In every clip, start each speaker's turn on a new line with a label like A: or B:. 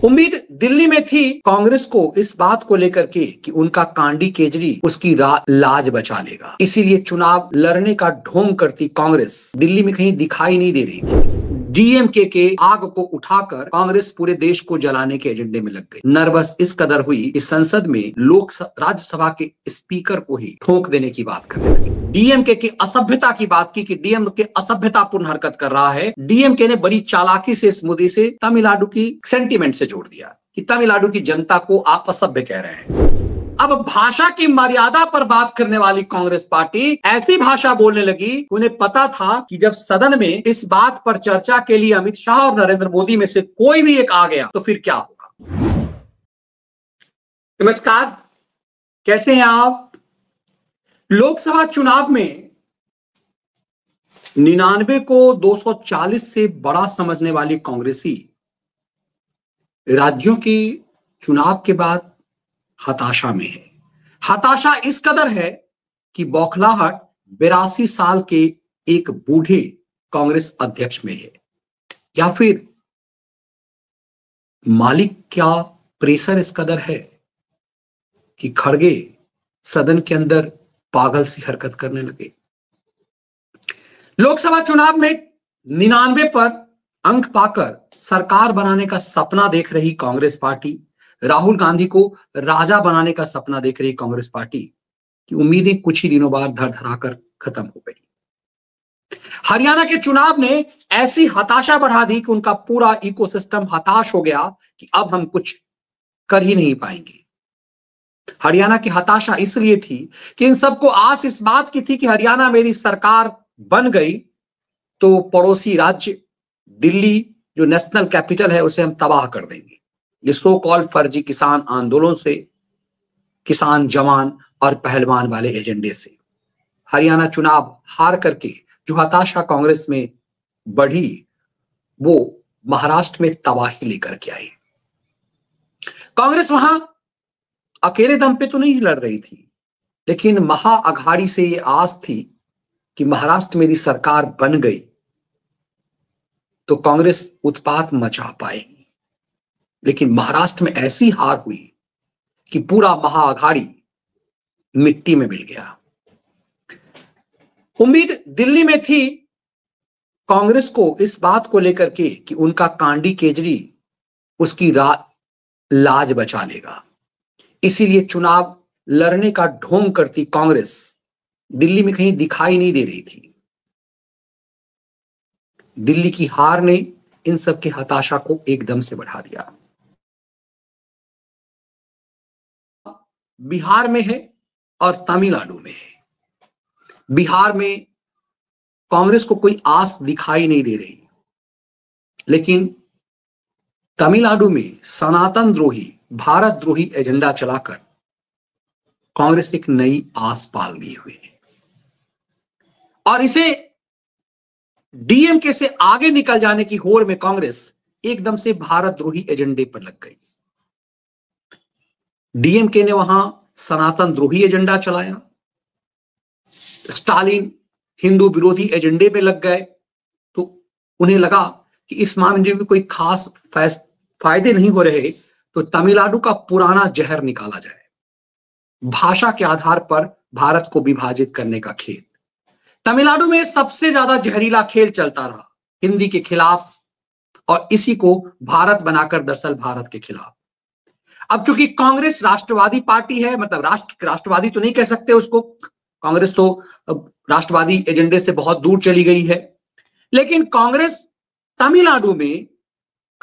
A: उम्मीद दिल्ली में थी कांग्रेस को इस बात को लेकर के कि उनका कांडी केजरी उसकी लाज बचा लेगा, इसीलिए चुनाव लड़ने का ढोंग करती कांग्रेस दिल्ली में कहीं दिखाई नहीं दे रही थी। डीएमके के आग को उठाकर कांग्रेस पूरे देश को जलाने के एजेंडे में लग गई। नर्वस इस कदर हुई कि संसद में राज्यसभा के स्पीकर को ही ठोक देने की बात करने लगी। डीएमके की असभ्यता की बात की कि डीएमके असभ्यतापूर्ण हरकत कर रहा है। डीएमके ने बड़ी चालाकी से इस मुद्दे से तमिलनाडु की सेंटीमेंट से जोड़ दिया कि तमिलनाडु की जनता को आप असभ्य कह रहे हैं। अब भाषा की मर्यादा पर बात करने वाली कांग्रेस पार्टी ऐसी भाषा बोलने लगी, उन्हें पता था कि जब सदन में इस बात पर चर्चा के लिए अमित शाह और नरेंद्र मोदी में से कोई भी एक आ गया तो फिर क्या होगा। नमस्कार, कैसे हैं आप। लोकसभा चुनाव में 99 को 240 से बड़ा समझने वाली कांग्रेसी राज्यों की चुनाव के बाद हताशा में है। हताशा इस कदर है कि बौखलाहट 82 साल के एक बूढ़े कांग्रेस अध्यक्ष में है, या फिर मालिक क्या प्रेशर इस कदर है कि खड़गे सदन के अंदर पागल सी हरकत करने लगे। लोकसभा चुनाव में 99 पर अंक पाकर सरकार बनाने का सपना देख रही कांग्रेस पार्टी, राहुल गांधी को राजा बनाने का सपना देख रही कांग्रेस पार्टी की उम्मीदें कुछ ही दिनों बाद धर-धराकर खत्म हो गई। हरियाणा के चुनाव ने ऐसी हताशा बढ़ा दी कि उनका पूरा इकोसिस्टम हताश हो गया कि अब हम कुछ कर ही नहीं पाएंगे। हरियाणा की हताशा इसलिए थी कि इन सबको आस इस बात की थी कि हरियाणा मेरी सरकार बन गई तो पड़ोसी राज्य दिल्ली जो नेशनल कैपिटल है उसे हम तबाह कर देंगे। ये सो कॉल्ड फर्जी किसान आंदोलन से, किसान जवान और पहलवान वाले एजेंडे से हरियाणा चुनाव हार करके जो हताशा कांग्रेस में बढ़ी वो महाराष्ट्र में तबाही लेकर के आई। कांग्रेस वहां अकेले दम पे तो नहीं लड़ रही थी, लेकिन महाअघाड़ी से ये आस थी कि महाराष्ट्र मेरी सरकार बन गई तो कांग्रेस उत्पात मचा पाएगी। लेकिन महाराष्ट्र में ऐसी हार हुई कि पूरा महाअघाड़ी मिट्टी में मिल गया। उम्मीद दिल्ली में थी कांग्रेस को इस बात को लेकर के कि उनका कांडी केजरी उसकी लाज बचा लेगा, इसीलिए चुनाव लड़ने का ढोंग करती कांग्रेस दिल्ली में कहीं दिखाई नहीं दे रही थी। दिल्ली की हार ने इन सब की हताशा को एकदम से बढ़ा दिया। बिहार में है और तमिलनाडु में है। बिहार में कांग्रेस को कोई आस दिखाई नहीं दे रही, लेकिन तमिलनाडु में सनातन द्रोही, भारत द्रोही एजेंडा चलाकर कांग्रेस एक नई आस पाल लिए हुए है और इसे डीएमके से आगे निकल जाने की होड़ में कांग्रेस एकदम से भारत द्रोही एजेंडे पर लग गई। डीएमके ने वहां सनातन द्रोही एजेंडा चलाया, स्टालिन हिंदू विरोधी एजेंडे में लग गए, तो उन्हें लगा कि इस मामले में कोई खास फायदे नहीं हो रहे तो तमिलनाडु का पुराना जहर निकाला जाए। भाषा के आधार पर भारत को विभाजित करने का खेल तमिलनाडु में सबसे ज्यादा जहरीला खेल चलता रहा हिंदी के खिलाफ, और इसी को भारत बनाकर दरअसल भारत के खिलाफ। अब चूंकि कांग्रेस राष्ट्रवादी पार्टी है, मतलब राष्ट्रवादी तो नहीं कह सकते उसको, कांग्रेस तो राष्ट्रवादी एजेंडे से बहुत दूर चली गई है, लेकिन कांग्रेस तमिलनाडु में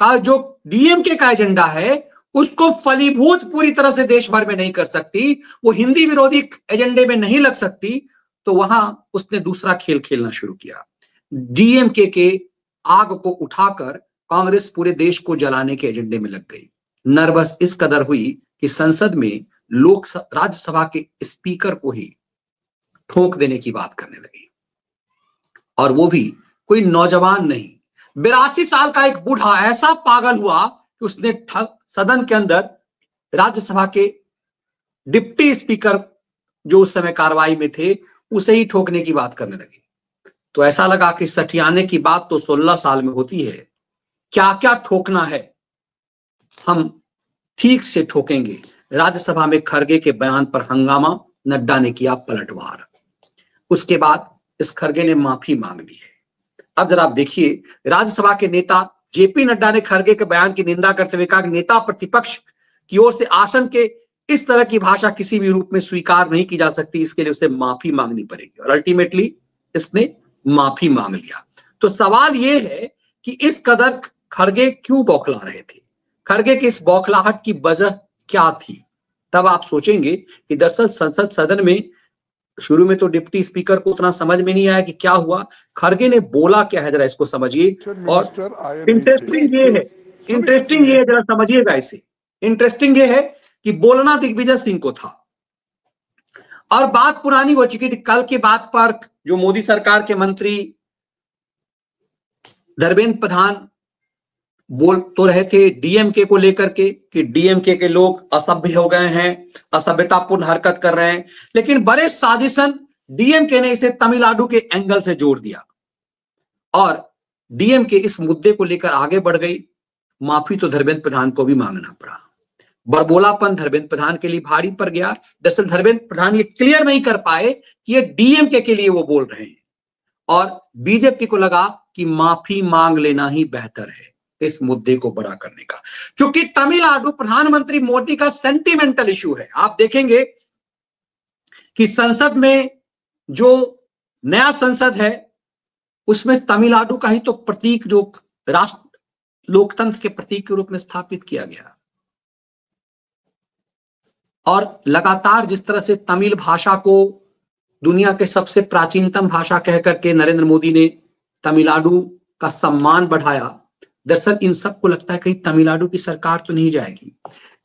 A: का जो डीएमके का एजेंडा है उसको फलीभूत पूरी तरह से देश भर में नहीं कर सकती, वो हिंदी विरोधी एजेंडे में नहीं लग सकती, तो वहां उसने दूसरा खेल खेलना शुरू किया। डीएमके के आग को उठाकर कांग्रेस पूरे देश को जलाने के एजेंडे में लग गई। नर्वस इस कदर हुई कि संसद में राज्यसभा के स्पीकर को ही ठोक देने की बात करने लगी, और वो भी कोई नौजवान नहीं, 82 साल का एक बूढ़ा ऐसा पागल हुआ कि उसने सदन के अंदर राज्यसभा के डिप्टी स्पीकर जो उस समय कार्रवाई में थे उसे ही ठोकने की बात करने लगी। तो ऐसा लगा कि सठियाने की बात तो 16 साल में होती है, क्या क्या ठोकना है। हम ठीक से ठोकेंगे। राज्यसभा में खरगे के बयान पर हंगामा, नड्डा ने किया पलटवार। उसके बाद इस खरगे ने माफी मांग ली है। अब जरा आप देखिए, राज्यसभा के नेता जेपी नड्डा ने खरगे के बयान की निंदा करते हुए कहा कि नेता प्रतिपक्ष की ओर से आसन के इस तरह की भाषा किसी भी रूप में स्वीकार नहीं की जा सकती, इसके लिए उसे माफी मांगनी पड़ेगी। और अल्टीमेटली इसने माफी मांग लिया। तो सवाल यह है कि इस कदर खरगे क्यों बौखला रहे थे, खरगे की इस बौखलाहट की वजह क्या थी? तब आप सोचेंगे कि दरअसल संसद सदन में शुरू में तो डिप्टी स्पीकर को उतना समझ में नहीं आया कि क्या हुआ, खरगे ने बोला क्या है, जरा इसको समझिए। और इंटरेस्टिंग ये है, जरा समझिएगा इसे। इंटरेस्टिंग ये है कि बोलना दिग्विजय सिंह को था और बात पुरानी हो चुकी थी। कल की बात पर जो मोदी सरकार के मंत्री धर्मेंद्र प्रधान बोल तो रहे थे डीएमके को लेकर के कि डीएमके के लोग असभ्य हो गए हैं, असभ्यतापूर्ण हरकत कर रहे हैं, लेकिन बड़े साजिशन डीएमके ने इसे तमिलनाडु के एंगल से जोड़ दिया और डीएमके इस मुद्दे को लेकर आगे बढ़ गई। माफी तो धर्मेंद्र प्रधान को भी मांगना पड़ा। बड़बोलापन धर्मेंद्र प्रधान के लिए भारी पड़ गया। दरअसल धर्मेंद्र प्रधान ये क्लियर नहीं कर पाए कि ये डीएमके के लिए वो बोल रहे हैं और बीजेपी को लगा कि माफी मांग लेना ही बेहतर है इस मुद्दे को बड़ा करने का, क्योंकि तमिलनाडु प्रधानमंत्री मोदी का सेंटिमेंटल इशू है। आप देखेंगे कि संसद में जो नया संसद है उसमें तमिलनाडु का ही तो प्रतीक जो राष्ट्र लोकतंत्र के प्रतीक के रूप में स्थापित किया गया और लगातार जिस तरह से तमिल भाषा को दुनिया के सबसे प्राचीनतम भाषा कह करके नरेंद्र मोदी ने तमिलनाडु का सम्मान बढ़ाया। दरअसल इन सबको लगता है कहीं तमिलनाडु की सरकार तो नहीं जाएगी।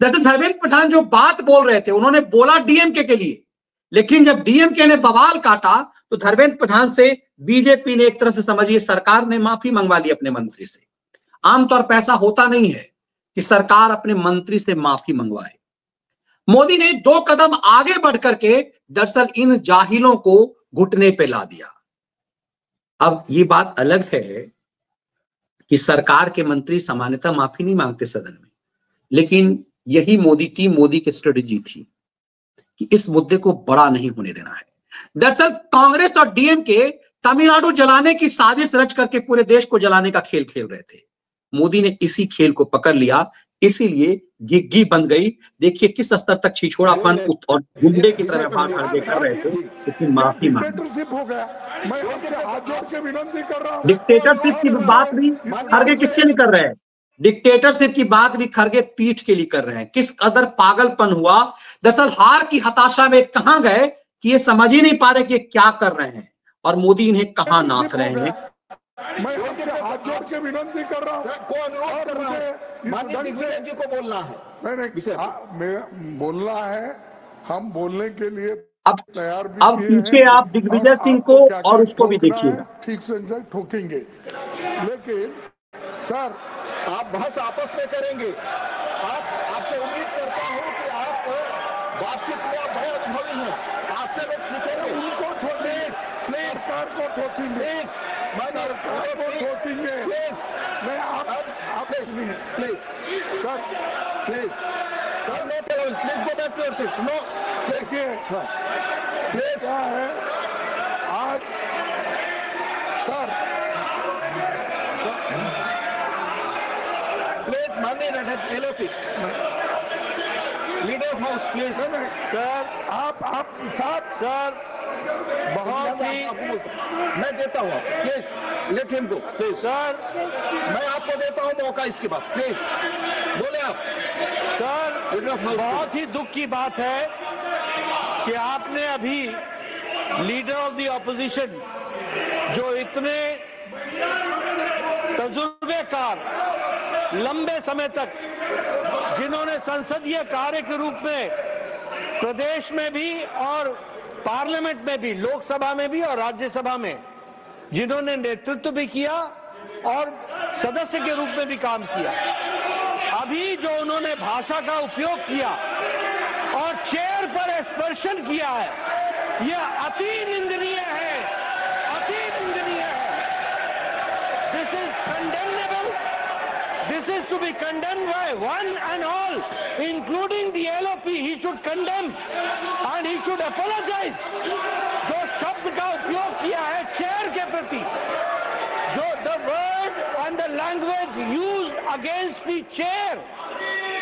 A: दरअसल धर्मेंद्र प्रधान जो बात बोल रहे थे उन्होंने बोला डीएमके के लिए, लेकिन जब डीएमके ने बवाल काटा तो धर्मेंद्र प्रधान से बीजेपी ने एक तरह से समझिए सरकार ने माफी मंगवा ली अपने मंत्री से। आमतौर पर ऐसा होता नहीं है कि सरकार अपने मंत्री से माफी मंगवाए। मोदी ने 2 कदम आगे बढ़ करके दरअसल इन जाहिलों को घुटने पे ला दिया। अब ये बात अलग है कि सरकार के मंत्री सामान्यतः माफी नहीं मांगते सदन में, लेकिन यही मोदी की स्ट्रेटेजी थी कि इस मुद्दे को बड़ा नहीं होने देना है। दरअसल कांग्रेस और डीएमके तमिलनाडु जलाने की साजिश रच करके पूरे देश को जलाने का खेल खेल रहे थे। मोदी ने इसी खेल को पकड़ लिया, इसीलिए गिग्गी बन गई। देखिए किस स्तर तक छिछोड़ापन और गुंडे की तरह भाग कर रहे थे, लेकिन माफी मांगी।
B: हो गया। मैं आपसे हाथ जोड़ के विनती कर रहा हूं।
A: डिक्टेटरशिप की बात भी खरगे किसके लिए कर रहे हैं? डिक्टेटरशिप की बात भी खरगे पीठ के लिए कर रहे हैं। किस कदर पागलपन हुआ। दरअसल हार की हताशा में कहां गए कि ये समझ ही नहीं पा रहे कि क्या कर रहे हैं और मोदी इन्हें कहां नाथ रहे हैं।
B: मैं आपसे हाथ जोड़ के विनती कर रहा हूं। माननीय जी को बोलना है। नहीं, बोलना है। हम बोलने के लिए तैयार भी
A: अब पीछे आप दिग्विजय सिंह को और उसको भी देखिएगा।
B: ठीक से ठोकेंगे, लेकिन सर आप बहस आपस में करेंगे। आपसे उम्मीद करता हूं कि आप बातचीत में आप बड़े अनुभवी हैं, आपसे लोग सीखेंगे। उनको प्लीज सरकार को ठोकेंगे, सरकार को ठोकेंगे। मैं आप please sir please go back to your seats. No देखिए प्लीज क्या है आज सर प्लीज माननीय LOP leader of house please. Sir आप साथ सर बहुत ही मैं देता हूँ आपको, please let him go please. Sir मैं आपको देता हूँ मौका इसके बाद, प्लीज बोले आप। सर बहुत ही दुख की बात है कि आपने अभी लीडर ऑफ द ऑपोजिशन जो इतने तजुर्बेकार लंबे समय तक जिन्होंने संसदीय कार्य के रूप में प्रदेश में भी और पार्लियामेंट में भी, लोकसभा में भी और राज्यसभा में जिन्होंने नेतृत्व भी किया और सदस्य के रूप में भी काम किया, अभी जो उन्होंने भाषा का उपयोग किया और चेयर पर स्पर्शन किया है, यह अति निंदनीय है, अति निंदनीय है। This is condemnable, this
C: is to be condemned by one and all, including the LOP. He should condemn and he should apologize. जो शब्द का उपयोग किया है चेयर के प्रति, जो the word and the language used against the chair,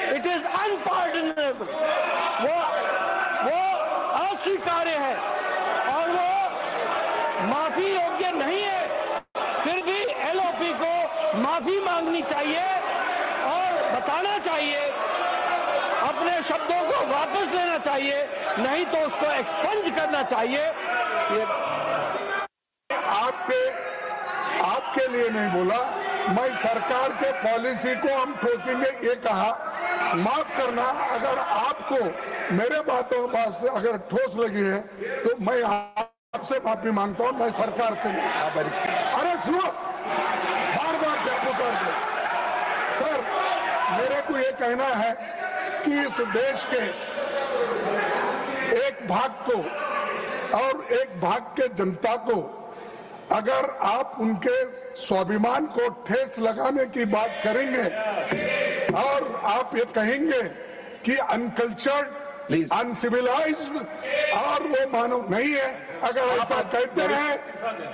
C: it is unpardonable. वो अस्वीकार्य है और वो माफी योग्य नहीं है। फिर भी एलओपी को माफी मांगनी चाहिए और बताना चाहिए, अपने शब्दों को वापस लेना चाहिए, नहीं तो उसको एक्सपंज करना चाहिए।
B: आपके लिए नहीं बोला, मैं सरकार के पॉलिसी को हम ठोकेंगे ये कहा। माफ करना, अगर आपको मेरे बातों से अगर ठोस लगी है तो मैं आपसे माफी मांगता हूं, मैं सरकार से नहीं। अरे सुनो, बार बार क्या पुकार दे। सर, मेरे को ये कहना है कि इस देश के एक भाग को और एक भाग के जनता को अगर आप उनके स्वाभिमान को ठेस लगाने की बात करेंगे और आप ये कहेंगे कि अनकल्चर्ड, अनसिविलाइज्ड और वो मानव नहीं है, अगर ऐसा कहते हैं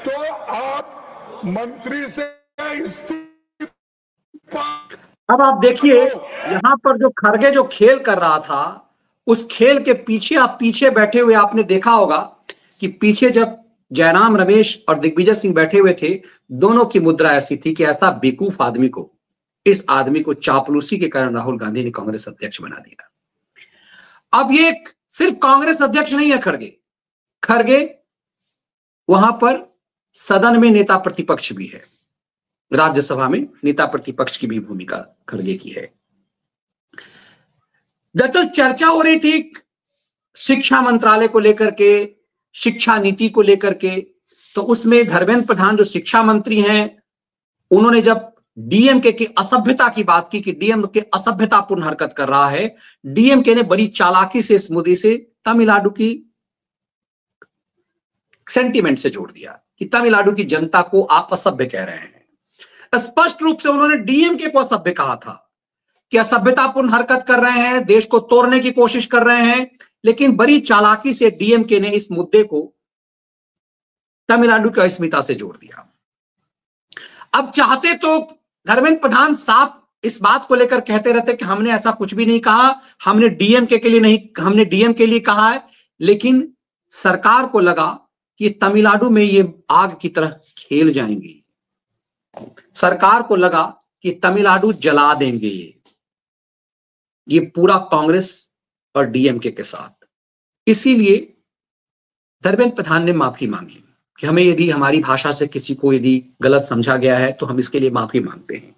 B: तो आप मंत्री से इस्तीफा।
A: अब आप देखिए यहां पर जो खड़गे जो खेल कर रहा था, उस खेल के पीछे आप पीछे बैठे हुए आपने देखा होगा कि पीछे जब जयराम रमेश और दिग्विजय सिंह बैठे हुए थे, दोनों की मुद्रा ऐसी थी कि ऐसा बेवकूफ आदमी को, इस आदमी को चापलूसी के कारण राहुल गांधी ने कांग्रेस अध्यक्ष बना दिया। अब ये सिर्फ कांग्रेस अध्यक्ष नहीं है खड़गे वहां पर सदन में नेता प्रतिपक्ष भी है, राज्यसभा में नेता प्रतिपक्ष की भी भूमिका खड़गे की है। दरअसल चर्चा हो रही थी शिक्षा मंत्रालय को लेकर के, शिक्षा नीति को लेकर के, तो उसमें धर्मेंद्र प्रधान जो शिक्षा मंत्री हैं, उन्होंने जब डीएमके की असभ्यता की बात की कि डीएमके असभ्यतापूर्ण हरकत कर रहा है, डीएमके ने बड़ी चालाकी से इस मुद्दे से तमिलनाडु की सेंटीमेंट से जोड़ दिया कि तमिलनाडु की जनता को आप असभ्य कह रहे हैं। स्पष्ट रूप से उन्होंने डीएमके को असभ्य कहा था कि असभ्यतापूर्ण हरकत कर रहे हैं, देश को तोड़ने की कोशिश कर रहे हैं, लेकिन बड़ी चालाकी से डीएमके ने इस मुद्दे को तमिलनाडु की अस्मिता से जोड़ दिया। अब चाहते तो धर्मेंद्र प्रधान साफ इस बात को लेकर कहते रहते कि हमने ऐसा कुछ भी नहीं कहा, हमने डीएमके के लिए नहीं, हमने डीएम के लिए कहा है, लेकिन सरकार को लगा कि तमिलनाडु में ये आग की तरह खेल जाएंगे। सरकार को लगा कि तमिलनाडु जला देंगे ये पूरा कांग्रेस और डीएमके के साथ। इसीलिए धर्मेंद्र प्रधान ने माफी मांगी कि हमें यदि हमारी भाषा से किसी को यदि गलत समझा गया है तो हम इसके लिए माफी मांगते हैं।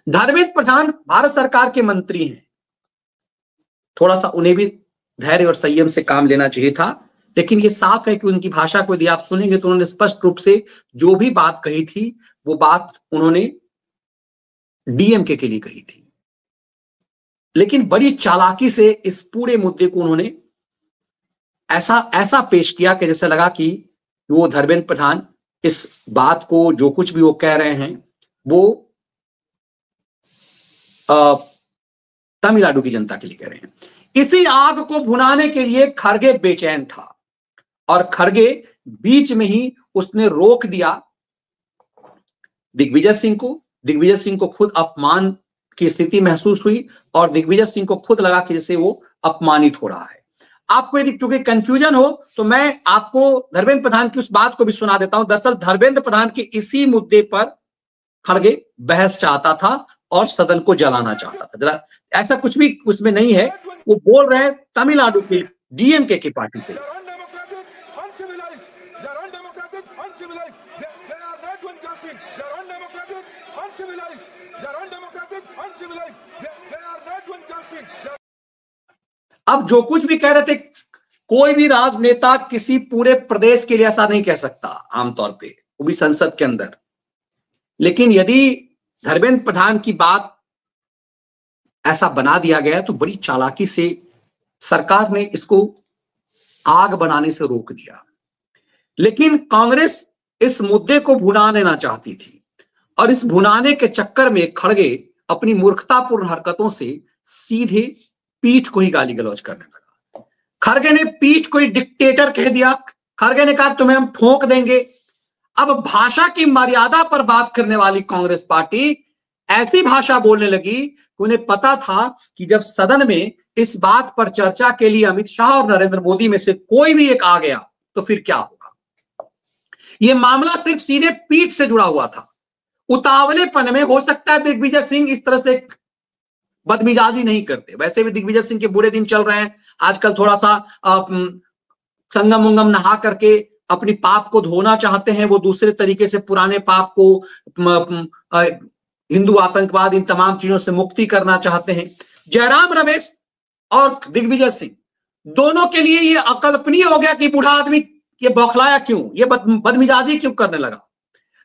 A: धर्मेंद्र प्रधान भारत सरकार के मंत्री हैं, थोड़ा सा उन्हें भी धैर्य और संयम से काम लेना चाहिए था, लेकिन ये साफ है कि उनकी भाषा को यदि आप सुनेंगे तो उन्होंने स्पष्ट रूप से जो भी बात कही थी वो बात उन्होंने डीएमके के लिए कही थी, लेकिन बड़ी चालाकी से इस पूरे मुद्दे को उन्होंने ऐसा पेश किया कि जैसे लगा कि वो धर्मेंद्र प्रधान इस बात को, जो कुछ भी वो कह रहे हैं, वो तमिलनाडु की जनता के लिए कह रहे हैं। इसी आग को भुनाने के लिए खड़गे बेचैन था और खड़गे बीच में ही उसने रोक दिया दिग्विजय सिंह को। दिग्विजय सिंह को खुद अपमान की स्थिति महसूस हुई और दिग्विजय सिंह को खुद लगा कि जैसे वो अपमानित हो रहा है। आपको यदि चूंकि कंफ्यूजन हो तो मैं आपको धर्मेंद्र प्रधान की उस बात को भी सुना देता हूं। दरअसल धर्मेंद्र प्रधान के इसी मुद्दे पर खड़गे बहस चाहता था और सदन को जलाना चाहता था। जरा ऐसा कुछ भी उसमें नहीं है, वो बोल रहे हैं तमिलनाडु के डीएमके की पार्टी के। अब जो कुछ भी कह रहे थे, कोई भी राजनेता किसी पूरे प्रदेश के लिए ऐसा नहीं कह सकता आमतौर पे, वो भी संसद के अंदर। लेकिन यदि धर्मेंद्र प्रधान की बात ऐसा बना दिया गया तो बड़ी चालाकी से सरकार ने इसको आग बनाने से रोक दिया। लेकिन कांग्रेस इस मुद्दे को भुना लेना चाहती थी और इस भुनाने के चक्कर में खड़गे अपनी मूर्खतापूर्ण हरकतों से सीधे पीठ को ही गाली गलौज करने लगा। खड़गे ने पीठ को ही डिक्टेटर कह दिया। खड़गे ने कहा तुम्हें हम ठोक देंगे। अब भाषा की मर्यादा पर बात करने वाली कांग्रेस पार्टी ऐसी भाषा बोलने लगी कि उन्हें पता था कि जब सदन में इस बात पर चर्चा के लिए अमित शाह और नरेंद्र मोदी में से कोई भी एक आ गया तो फिर क्या होगा। यह मामला सिर्फ सीधे पीठ से जुड़ा हुआ था। उतावलेपन में हो सकता है दिग्विजय सिंह इस तरह से बदमिजाजी नहीं करते। वैसे भी दिग्विजय सिंह के बुरे दिन चल रहे हैं आजकल। थोड़ा सा संगम उंगम नहा करके अपनी पाप को धोना चाहते हैं। वो दूसरे तरीके से पुराने पाप को हिंदू आतंकवाद इन तमाम चीजों से मुक्ति करना चाहते हैं। जयराम रमेश और दिग्विजय सिंह दोनों के लिए ये अकल्पनीय हो गया कि बूढ़ा आदमी ये बौखलाया क्यों, ये बदमिजाजी क्यों करने लगा।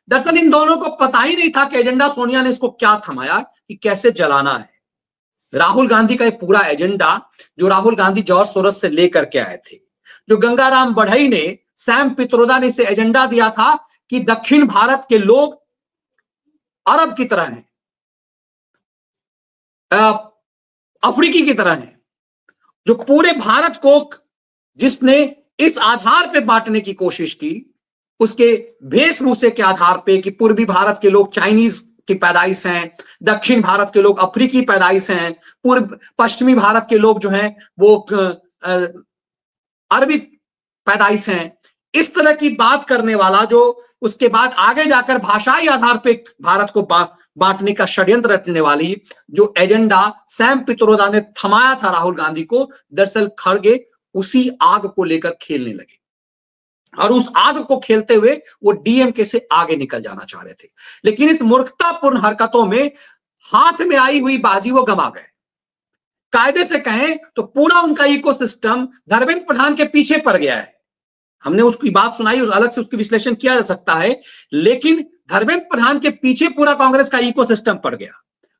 A: दरअसल इन दोनों को पता ही नहीं था कि एजेंडा सोनिया ने इसको क्या थमाया कि कैसे जलाना है। राहुल गांधी का एक पूरा एजेंडा जो राहुल गांधी जॉर्ज सोरस से लेकर के आए थे, जो गंगाराम बढ़ई ने, सैम पित्रोदा ने इसे एजेंडा दिया था कि दक्षिण भारत के लोग अरब की तरह हैं, अफ्रीकी की तरह हैं, जो पूरे भारत को जिसने इस आधार पे बांटने की कोशिश की, उसके वेशभूषे के आधार पे कि पूर्वी भारत के लोग चाइनीज की पैदाइश हैं, दक्षिण भारत के लोग अफ्रीकी पैदाइश हैं, पूर्व पश्चिमी भारत के लोग जो हैं वो अरबी पैदाइश हैं। इस तरह की बात करने वाला जो उसके बाद आगे जाकर भाषाई आधार पे भारत को बांटने का षड्यंत्र रचने वाली जो एजेंडा सैम पित्रोदा ने थमाया था राहुल गांधी को, दरअसल खड़गे उसी आग को लेकर खेलने लगे और उस आग को खेलते हुए वो डीएमके से आगे निकल जाना चाह रहे थे। लेकिन इस मूर्खतापूर्ण हरकतों में हाथ में आई हुई बाजी वो गंवा गए। कायदे से कहें तो पूरा उनका इकोसिस्टम धर्मेंद्र प्रधान के पीछे पड़ गया है। हमने उसकी बात सुनाई, उस अलग से उसकी विश्लेषण किया जा सकता है, लेकिन धर्मेंद्र प्रधान के पीछे पूरा कांग्रेस का इकोसिस्टम पड़ गया।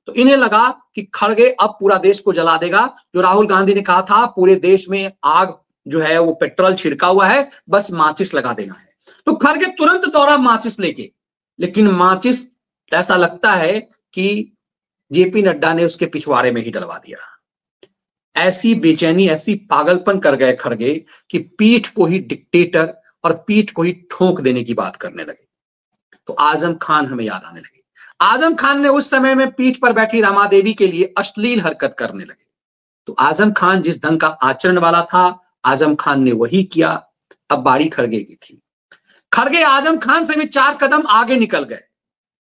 A: तो इन्हें लगा कि खड़गे अब पूरा देश को जला देगा। जो राहुल गांधी ने कहा था पूरे देश में आग जो है वो पेट्रोल छिड़का हुआ है, बस माचिस लगा देना है। तो खड़गे तुरंत दौड़ा माचिस लेके, लेकिन माचिस ऐसा लगता है कि जेपी नड्डा ने उसके पिछवाड़े में ही डलवा दिया। ऐसी बेचैनी, ऐसी पागलपन कर गए खड़गे कि पीठ को ही डिक्टेटर और पीठ को ही ठोक देने की बात करने लगे। तो आजम खान हमें याद आने लगे। आजम खान ने उस समय में पीठ पर बैठी रमा देवी के लिए अश्लील हरकत करने लगे। तो आजम खान जिस ढंग का आचरण वाला था, आजम खान ने वही किया। अब बारी खड़गे की थी। खड़गे आजम खान से भी 4 कदम आगे निकल गए।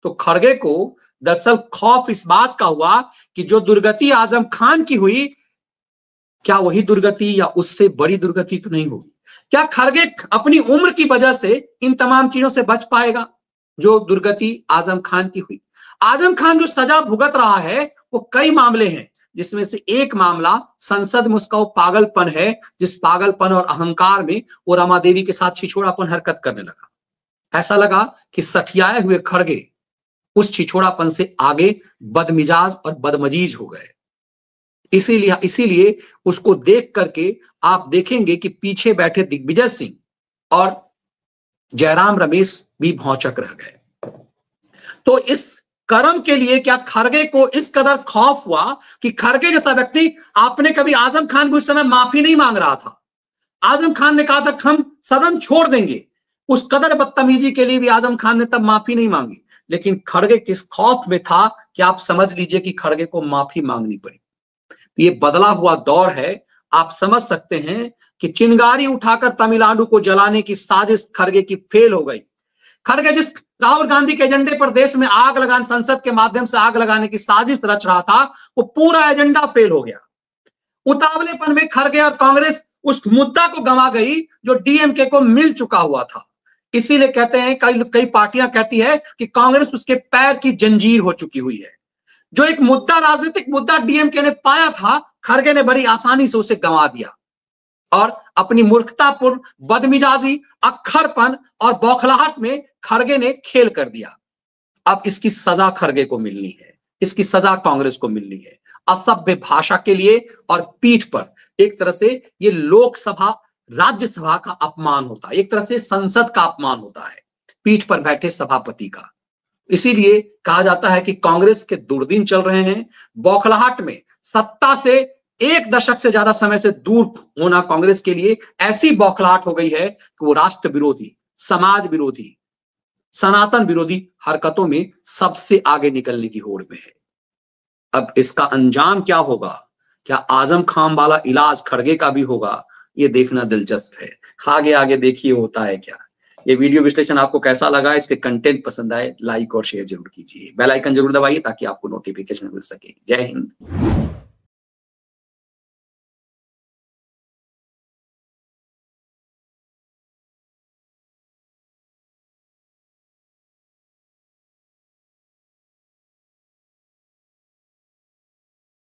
A: तो खड़गे को दरअसल खौफ इस बात का हुआ कि जो दुर्गति आजम खान की हुई, क्या वही दुर्गति या उससे बड़ी दुर्गति तो नहीं होगी? क्या खड़गे अपनी उम्र की वजह से इन तमाम चीजों से बच पाएगा जो दुर्गति आजम खान की हुई? आजम खान जो सजा भुगत रहा है वो कई मामले हैं, जिसमें से एक मामला संसद में उसका वो पागलपन है, जिस पागलपन और अहंकार में वो रमा देवी के साथ छिछोड़ापन हरकत करने लगा। ऐसा लगा कि सठियाए हुए खड़गे उस छिछोड़ापन से आगे बदमिजाज और बदमजीज हो गए। इसीलिए उसको देख करके आप देखेंगे कि पीछे बैठे दिग्विजय सिंह और जयराम रमेश भी भौचक रह गए। तो इस कर्म के लिए क्या खड़गे को इस कदर खौफ हुआ कि खड़गे जैसा व्यक्ति, आपने कभी आजम खान को उस समय माफी नहीं मांग रहा था। आजम खान ने कहा था हम सदन छोड़ देंगे। उस कदर बदतमीजी के लिए भी आजम खान ने तब माफी नहीं मांगी। लेकिन खड़गे किस खौफ में था कि आप समझ लीजिए कि खड़गे को माफी मांगनी पड़ी। ये बदला हुआ दौर है। आप समझ सकते हैं कि चिंगारी उठाकर तमिलनाडु को जलाने की साजिश खड़गे की फेल हो गई। खड़गे जिस राहुल गांधी के एजेंडे पर देश में आग लगाने, संसद के माध्यम से आग लगाने की साजिश रच रहा था, वो पूरा एजेंडा फेल हो गया। उतावलेपन में खड़गे और कांग्रेस उस मुद्दा को गंवा गई जो डीएमके को मिल चुका हुआ था। इसीलिए कहते हैं, कई पार्टियां कहती है कि कांग्रेस उसके पैर की जंजीर हो चुकी हुई है। जो एक मुद्दा, राजनीतिक मुद्दा डीएमके ने पाया था, खड़गे ने बड़ी आसानी से उसे गंवा दिया और अपनी मूर्खतापूर्ण, बदमिजाजी, अक्खरपन और बौखलाहट में खड़गे ने खेल कर दिया। अब इसकी सजा खड़गे को मिलनी है, इसकी सजा कांग्रेस को मिलनी है। असभ्य भाषा के लिए और पीठ पर एक तरह से ये लोकसभा, राज्यसभा का अपमान होता है, एक तरह से संसद का अपमान होता है, पीठ पर बैठे सभापति का। इसीलिए कहा जाता है कि कांग्रेस के दुर्दिन चल रहे हैं। बौखलाहट में सत्ता से एक दशक से ज्यादा समय से दूर होना कांग्रेस के लिए ऐसी बौखलाहट हो गई है कि वो राष्ट्र विरोधी, समाज विरोधी, सनातन विरोधी हरकतों में सबसे आगे निकलने की होड़ में है। अब इसका अंजाम क्या होगा, क्या आजम खान वाला इलाज खड़गे का भी होगा, ये देखना दिलचस्प है। आगे आगे देखिए होता है क्या। ये वीडियो विश्लेषण आपको कैसा लगा, इसके कंटेंट पसंद आए लाइक और शेयर जरूर कीजिए, बेल आइकन जरूर दबाइए ताकि आपको नोटिफिकेशन मिल सके। जय हिंद।